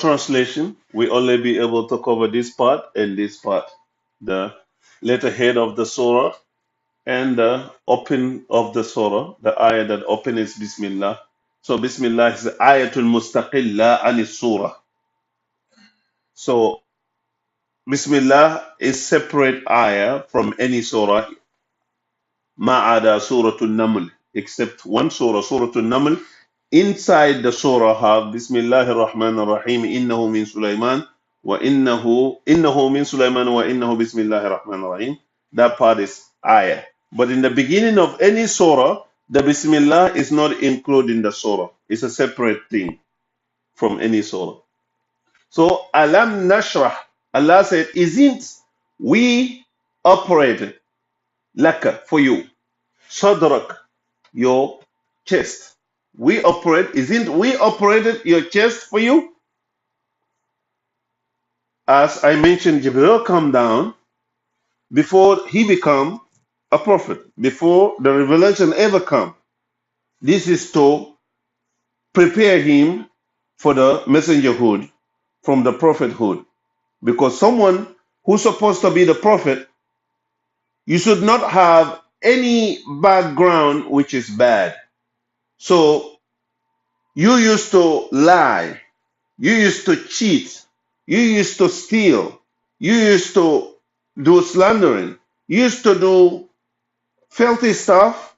translation, we only be able to cover this part and this part. The letterhead of the surah and the open of the surah. The ayah that open is Bismillah. So Bismillah is the ayatul mustaqillah anis surah. So Bismillah is separate ayah from any surah, ma'ada Suratul Naml, except one surah, Suratul Naml. Inside the surah have Bismillahir Rahmanir Rahim, innahu min Sulaiman, innahu min Sulaiman wa innahu Bismillahir Rahmanir Rahim. That part is ayah. But in the beginning of any surah, the Bismillah is not included in the surah. It's a separate thing from any surah. So Alam Nashrah, Allah said, isn't we operated laka for you, sadrak, your chest. Isn't we operated your chest for you? As I mentioned, Jibril come down before he become a prophet, before the revelation ever come. This is to prepare him for the messengerhood from the prophethood. Because someone who's supposed to be the prophet, you should not have any background which is bad. So you used to lie, you used to cheat, you used to steal, you used to do slandering, you used to do filthy stuff.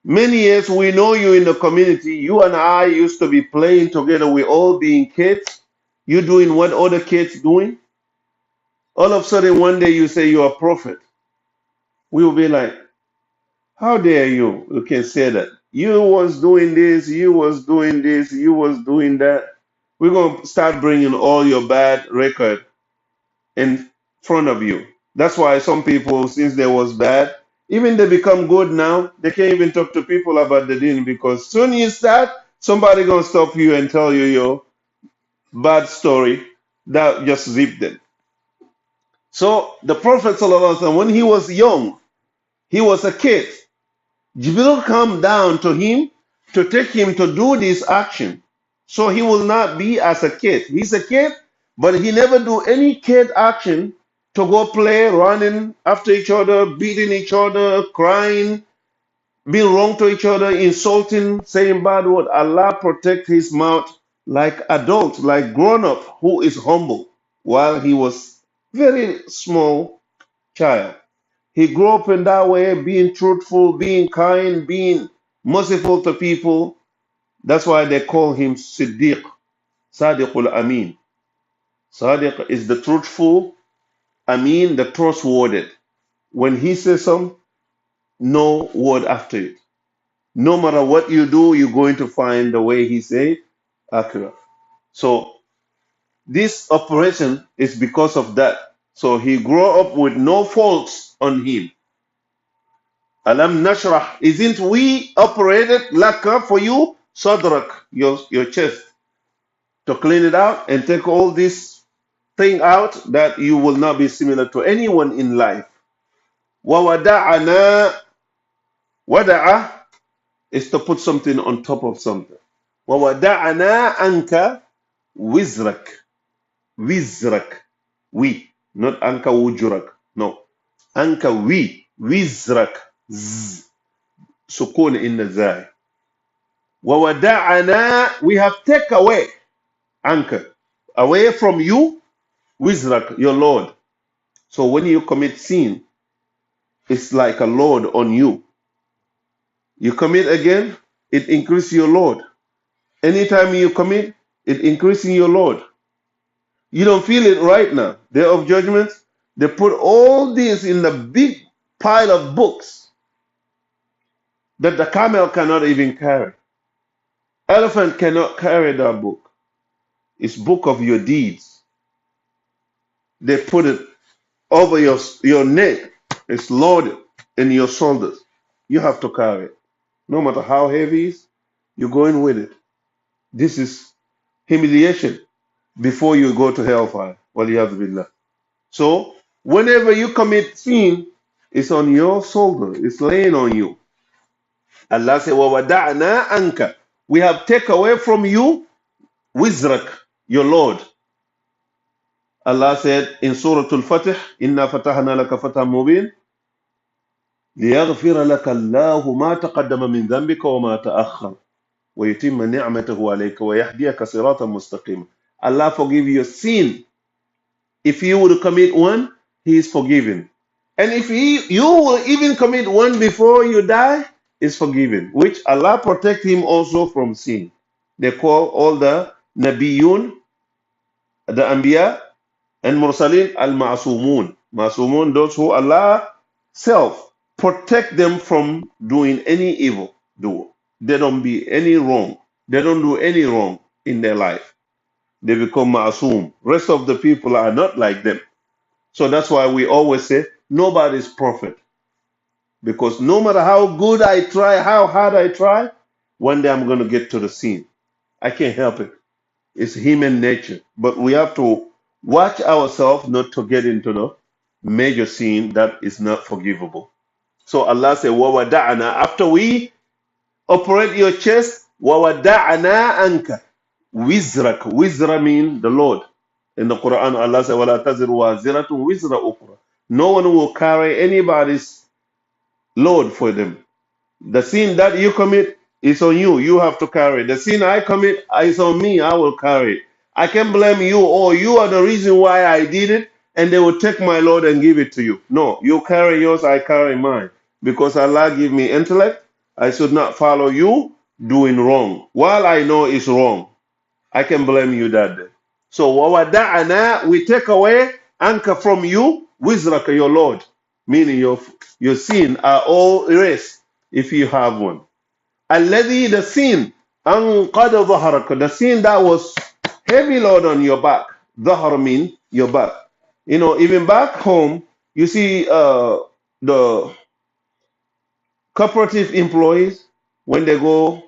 Many years we know you in the community. You and I used to be playing together. We all being kids. You doing what other kids doing. All of a sudden one day you say you're a prophet. We will be like, how dare you? You can say that. You was doing this, you was doing this, you was doing that. We're going to start bringing all your bad record in front of you. That's why some people, since they was bad, even they become good now, they can't even talk to people about the deen because soon you start, somebody going to stop you and tell you your bad story. That just zip them. So the Prophet, ﷺ, when he was young, he was a kid. Jibril come down to him to take him to do this action. So he will not be as a kid. He's a kid, but he never do any kid action to go play, running after each other, beating each other, crying, being wrong to each other, insulting, saying bad word. Allah protect his mouth like adult, like grown up who is humble while he was very small child. He grew up in that way, being truthful, being kind, being merciful to people. That's why they call him Siddiq, Sadiqul Amin. Sadiq is the truthful, Amin, the trustworthy. When he says something, no word after it. No matter what you do, you're going to find the way he said accurate. So this operation is because of that. So he grew up with no faults on him. Alam nashrah, isn't we operated laka for you? Sadrak, your chest, to clean it out and take all this thing out that you will not be similar to anyone in life. Wa wada'ana, wada'a is to put something on top of something. Wa wada'ana anka wizrak, wizrak, we, not anka wujurak, no. Anka wizrak, sukun in the zai. وَوَدَعَنَا, we have take away, anchor, away from you, wizrak, your Lord. So when you commit sin, it's like a load on you. You commit again, it increases your load. Anytime you commit, it increasing your load. You don't feel it right now. Day of Judgment, they put all this in the big pile of books that the camel cannot even carry. Elephant cannot carry that book. It's book of your deeds. They put it over your neck. It's loaded in your shoulders. You have to carry it. No matter how heavy it is, you're going with it. This is humiliation before you go to hellfire. Waliyadhu billah. So whenever you commit sin, it's on your shoulder. It's laying on you. Allah said, وَوَدَعْنَا أَنْكَ, we have taken away from you Wizrak, your Lord. Allah said in Suratul Fatih, Inna fatahna laka fathan mubin, ليغفر لك الله ما تقدم من ذنبك وما تأخر ويتم نعمته عليك ويهديك صراطا مستقيما. Allah forgive your sin. If you would commit one, He is forgiven. And if you will even commit one before you die, is forgiven. Which Allah protect him also from sin. They call all the Nabiyun, the Anbiya, and Mursalin al-Ma'sumun. Ma'sumun, those who Allah self protect them from doing any evil. They don't be any wrong. They don't do any wrong in their life. They become Ma'sum. Rest of the people are not like them. So that's why we always say nobody's prophet. Because no matter how good I try, how hard I try, one day I'm going to get to the sin. I can't help it. It's human nature. But we have to watch ourselves not to get into the major sin that is not forgivable. So Allah said, وَوَدَعْنَا. After we operate your chest, وَوَدَعْنَا أَنْكَ وِزْرَكَ. Wizra means the Lord. In the Quran, Allah said, وَلَا تَزِرُ وَازِرَةٌ وِزْرَ أُخْرَى. No one will carry anybody's load for them. The sin that you commit is on you. You have to carry it. The sin I commit is on me. I will carry it. I can blame you, or you are the reason why I did it, and they will take my load and give it to you. No, you carry yours, I carry mine. Because Allah give me intellect, I should not follow you doing wrong. While I know it's wrong, I can blame you that day. So wawada'ana, we take away anchor from you, wizraka, your Lord, meaning your sin are all erased if you have one. Alladhi, the sin, anqada dhahraka, the sin that was heavy load on your back. Dhahr mean your back. You know, even back home, you see the cooperative employees, when they go,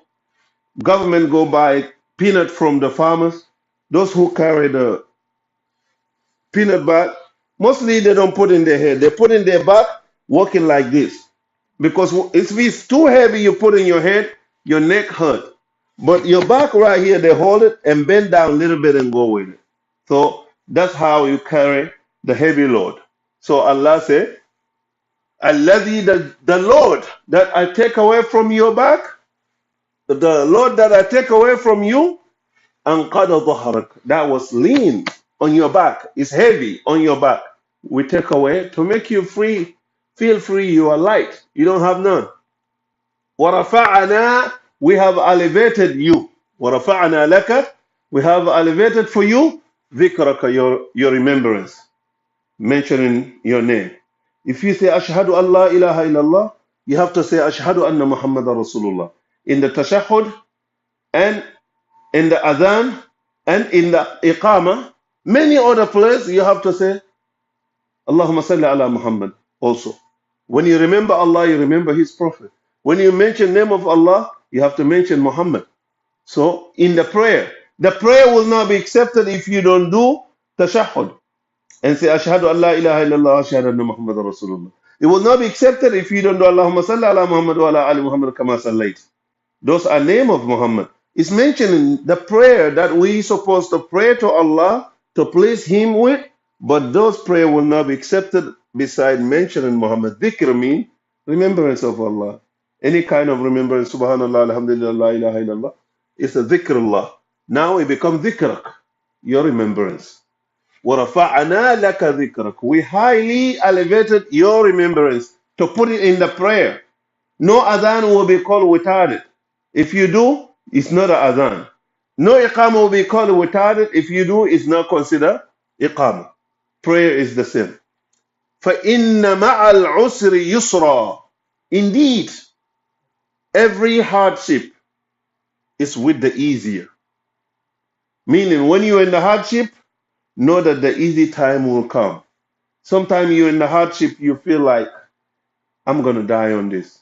government go buy peanut from the farmers, those who carry the peanut bag, mostly they don't put in their head. They put in their back, walking like this. Because if it's too heavy, you put in your head, your neck hurt. But your back right here, they hold it and bend down a little bit and go with it. So that's how you carry the heavy load. So Allah said, Alladhi, the Lord that I take away from your back, the Lord that I take away from you, anqada dhahrak, that was lean on your back, is heavy on your back. We take away to make you free, feel free, you are light, you don't have none. وَرَفَعَنَا, we have elevated you. وَرَفَعَنَا لَكَ, we have elevated for you ذِكْرَكَ, your remembrance, mentioning your name. If you say ashhadu an la ilaha illallah, you have to say ashhadu anna Muhammadan Rasulullah. In the tashahhud and in the adhan and in the iqamah, many other places you have to say Allahumma salli ala Muhammad also. When you remember Allah, you remember His Prophet. When you mention name of Allah, you have to mention Muhammad. So in the prayer will not be accepted if you don't do tashahhud and say ashhadu an la ilaha illallah ashhadu anna Muhammadan Rasulullah. It will not be accepted if you don't do Allahumma salli ala Muhammad wa ala ali Muhammad kama sallayt. Those are name of Muhammad. It's mentioned in the prayer that we supposed to pray to Allah to please Him with, but those prayer will not be accepted beside mentioning Muhammad. Dhikr mean remembrance of Allah. Any kind of remembrance, subhanallah, alhamdulillah, la ilaha illallah, it's a dhikrullah. Now it becomes dhikrak, your remembrance. وَرَفَعَنَا لَكَ ذِكْرَكَ, we highly elevated your remembrance to put it in the prayer. No adhan will be called without it. If you do, it's not an adhan. No iqamah will be called without it. If you do, it's not considered iqamah. Prayer is the same. فَإِنَّ مَعَ الْعُسْرِ يُسْرًا. Indeed, every hardship is with the easier. Meaning, when you're in the hardship, know that the easy time will come. Sometimes you're in the hardship, you feel like, I'm going to die on this.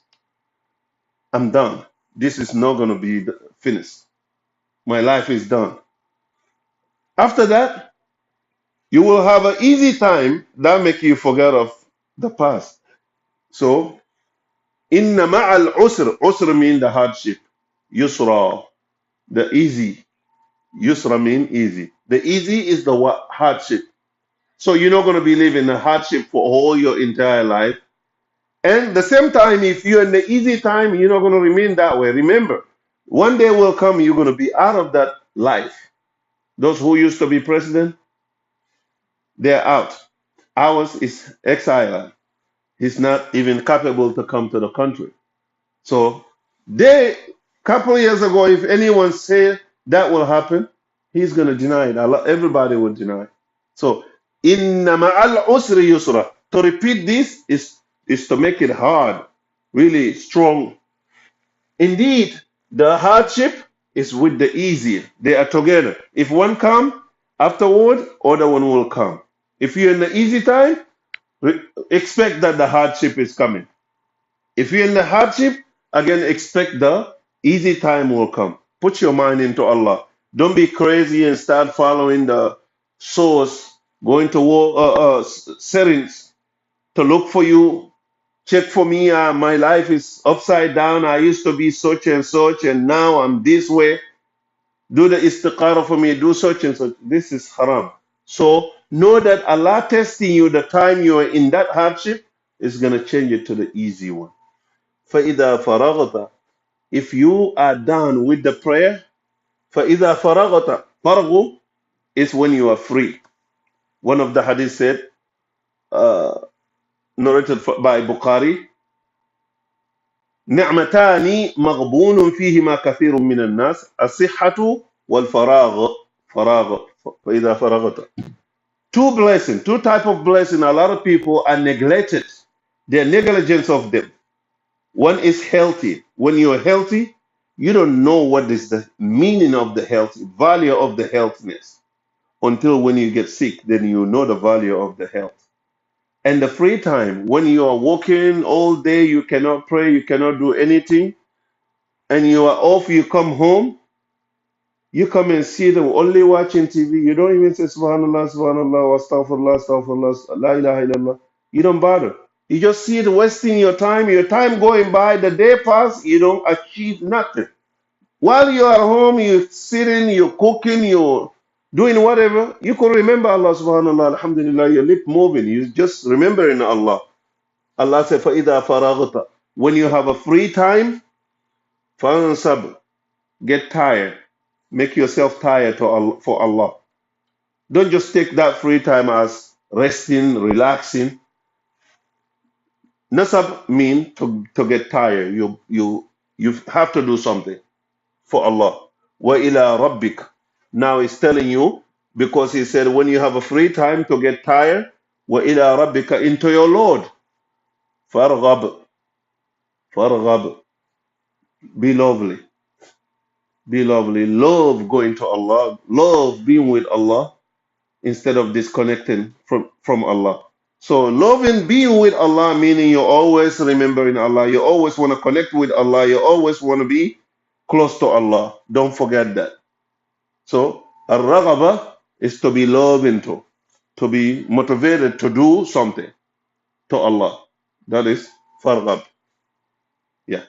I'm done. This is not going to be finished. My life is done. After that, you will have an easy time that make you forget of the past. So, inna ma'al usr. Usr means the hardship. Yusra, the easy. Yusra mean easy. The easy is the hardship. So you're not going to be living a hardship for all your entire life. And the same time, if you're in the easy time, you're not going to remain that way. Remember, one day will come, you're going to be out of that life. Those who used to be president, they're out. Ours is exile. He's not even capable to come to the country. So they, couple of years ago, if anyone said that will happen, he's going to deny it. Everybody will deny it. So inna ma'al usri yusra. To repeat this is to make it hard, really strong. Indeed, the hardship is with the easy. They are together. If one come, afterward, other one will come. If you're in the easy time, expect that the hardship is coming. If you're in the hardship, again, expect the easy time will come. Put your mind into Allah. Don't be crazy and start following the source, going to settings to look for you. Check for me. My life is upside down. I used to be such and such, and now I'm this way. Do the istiqara for me. Do such and such. This is haram. So know that Allah testing you the time you are in that hardship is going to change it to the easy one. فَإِذَا فَرَغْتَ. If you are done with the prayer, فَإِذَا فَرَغْتَ. Fargu is when you are free. One of the hadith said, uh, narrated by Bukhari, نعمتان مغبون فيهما كثير من الناس الصحة والفراغ. فراغ. فإذا فرغت. Two blessings, two type of blessing. A lot of people are neglected. They're negligence of them. One is healthy. When you're healthy, you don't know what is the meaning of the health, value of the healthiness until when you get sick, then you know the value of the health. And the free time, when you are working all day, you cannot pray, you cannot do anything, and you are off, you come home, you come and see them only watching TV. You don't even say Subhanallah, Subhanallah, Astaghfirullah, Astaghfirullah, La ilaha illallah. You don't bother. You just see it wasting your time going by, the day pass, you don't achieve nothing. While you are home, you're sitting, you're cooking, you're doing whatever, you could remember Allah subhanallah, alhamdulillah, your lip moving, you just remembering Allah. Allah said, فَإِذَا فَرَغْتَ. When you have a free time, فَانْصَبْ. Get tired. Make yourself tired for Allah. Don't just take that free time as resting, relaxing. Nasab mean to get tired. You have to do something for Allah. Wa ila rabbik. Now he's telling you because he said when you have a free time to get tired, wa ila rabbika, into your Lord. Farghab. Farghab. Be lovely. Be lovely. Love going to Allah. Love being with Allah instead of disconnecting from Allah. So loving being with Allah, meaning you're always remembering Allah. You always want to connect with Allah. You always want to be close to Allah. Don't forget that. So ar-raghaba is to be loving to be motivated to do something to Allah. That is farghab. Yeah.